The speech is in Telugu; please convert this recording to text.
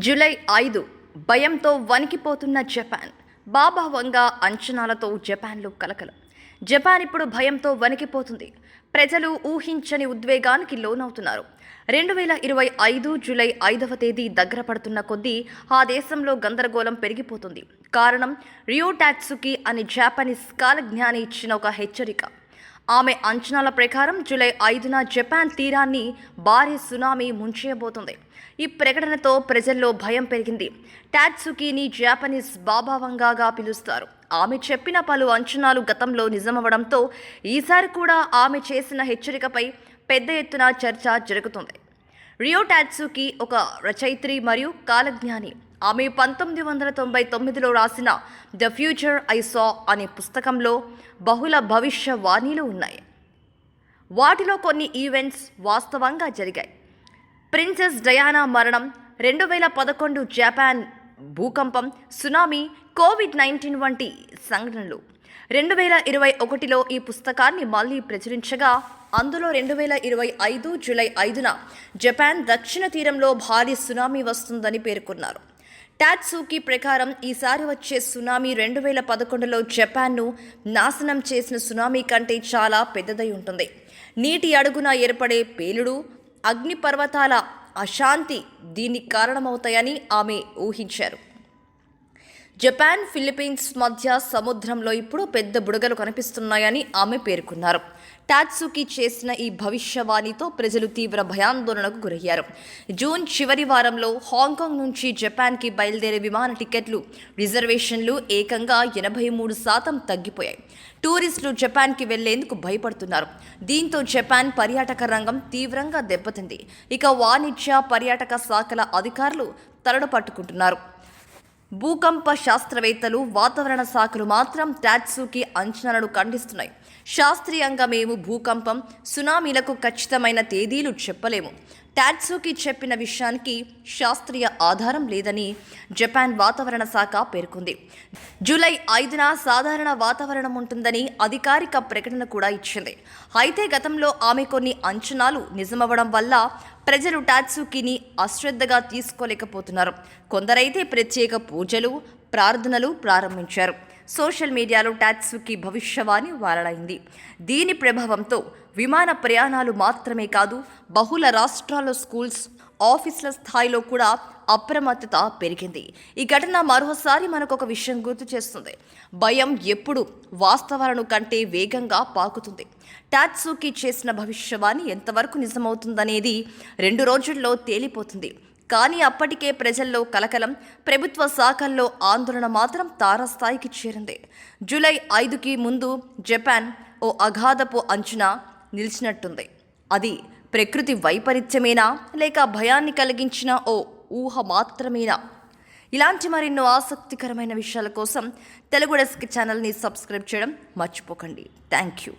జూలై 5 భయంతో వణికిపోతున్న జపాన్. బాబా వంగ అంచనాలతో జపాన్లో కలకలం. జపాన్ ఇప్పుడు భయంతో వణికిపోతుంది. ప్రజలు ఊహించని ఉద్వేగానికి లోనవుతున్నారు. 2025 జూలై 5వ తేదీ దగ్గర పడుతున్న కొద్దీ ఆ దేశంలో గందరగోళం పెరిగిపోతుంది. కారణం రియో టాట్సుకి అనే జాపనీస్ కాలజ్ఞాని ఇచ్చిన ఒక హెచ్చరిక. ఆమె అంచనాల ప్రకారం జూలై 5న జపాన్ తీరాన్ని భారీ సునామీ ముంచేయబోతుంది. ఈ ప్రకటనతో ప్రజల్లో భయం పెరిగింది. టాట్సుకీని జాపనీస్ బాబా వంగాగా పిలుస్తారు. ఆమె చెప్పిన పలు అంచనాలు గతంలో నిజమవడంతో ఈసారి కూడా ఆమె చేసిన హెచ్చరికపై పెద్ద ఎత్తున చర్చ జరుగుతుంది. రియో టాట్సుకి ఒక రచయిత్రి మరియు కాలజ్ఞాని. ఆమె 1999లో రాసిన ద ఫ్యూచర్ ఐ సా అనే పుస్తకంలో బహుళ భవిష్యవాణిలు ఉన్నాయి. వాటిలో కొన్ని ఈవెంట్స్ వాస్తవంగా జరిగాయి. ప్రిన్సెస్ డయానా మరణం, 2011 జపాన్ భూకంపం, సునామీ, కోవిడ్-19 వంటి సంఘటనలు. 2021లో ఈ పుస్తకాన్ని మళ్లీ ప్రచురించగా అందులో 2025 జూలై 5న జపాన్ దక్షిణ తీరంలో భారీ సునామీ వస్తుందని పేర్కొన్నారు. టాట్సుకి ప్రకారం ఈసారి వచ్చే సునామీ 2011లో జపాన్ను నాశనం చేసిన సునామీ కంటే చాలా పెద్దదై ఉంటుంది. నీటి అడుగున ఏర్పడే పేలుడు, అగ్నిపర్వతాల అశాంతి దీనికి కారణమవుతాయని ఆమె ఊహించారు. జపాన్, ఫిలిప్పీన్స్ మధ్య సముద్రంలో ఇప్పుడు పెద్ద బుడగలు కనిపిస్తున్నాయని ఆమె పేర్కొన్నారు. టాట్సుకి చేసిన ఈ భవిష్యవాణితో ప్రజలు తీవ్ర భయాందోళనకు గురయ్యారు. జూన్ చివరి వారంలో హాంకాంగ్ నుంచి జపాన్కి బయలుదేరే విమాన టికెట్లు రిజర్వేషన్లు ఏకంగా 83% తగ్గిపోయాయి. టూరిస్టులు జపాన్కి వెళ్లేందుకు భయపడుతున్నారు. దీంతో జపాన్ పర్యాటక రంగం తీవ్రంగా దెబ్బతింది. ఇక వాణిజ్య, పర్యాటక శాఖల అధికారులు తలలు పట్టుకుంటున్నారు. భూకంప శాస్త్రవేత్తలు, వాతావరణ శాఖలు మాత్రం టాట్సుకి అంచనాలను ఖండిస్తున్నాయి. శాస్త్రీయంగా మేము భూకంపం, సునామీలకు ఖచ్చితమైన తేదీలు చెప్పలేము. టాట్సుకి చెప్పిన విషయానికి శాస్త్రీయ ఆధారం లేదని జపాన్ వాతావరణ శాఖ పేర్కొంది. జూలై 5న సాధారణ వాతావరణం ఉంటుందని అధికారిక ప్రకటన కూడా ఇచ్చింది. అయితే గతంలో ఆమె కొన్ని అంచనాలు నిజమవడం వల్ల ప్రజలు టాట్సుకిని అశ్రద్ధగా తీసుకోలేకపోతున్నారు. కొందరైతే ప్రత్యేక పూజలు, ప్రార్థనలు ప్రారంభించారు. సోషల్ మీడియాలో టాట్సుకి భవిష్యవాణి వైరలైంది. దీని ప్రభావంతో విమాన ప్రయాణాలు మాత్రమే కాదు, బహుళ రాష్ట్రాల్లో స్కూల్స్, ఆఫీసుల స్థాయిలో కూడా అప్రమత్తత పెరిగింది. ఈ ఘటన మరోసారి మనకొక విషయం గుర్తు చేస్తుంది. భయం ఎప్పుడు వాస్తవాలను కంటే వేగంగా పాకుతుంది. టాట్సుకి చేసిన భవిష్యవాణి ఎంతవరకు నిజమవుతుందనేది 2 రోజుల్లో తేలిపోతుంది. కానీ అప్పటికే ప్రజల్లో కలకలం, ప్రభుత్వ శాఖల్లో ఆందోళన మాత్రం తారస్థాయికి చేరింది. జూలై 5కి ముందు జపాన్ ఓ అగాధపు అంచున నిలిచినట్టుంది. అది ప్రకృతి వైపరీత్యమేనా, లేక భయాన్ని కలిగించిన ఓ ఊహ మాత్రమేనా? ఇలాంటి మరెన్నో ఆసక్తికరమైన విషయాల కోసం తెలుగు డెస్క్ ఛానల్ని సబ్స్క్రైబ్ చేయడం మర్చిపోకండి. Thank you.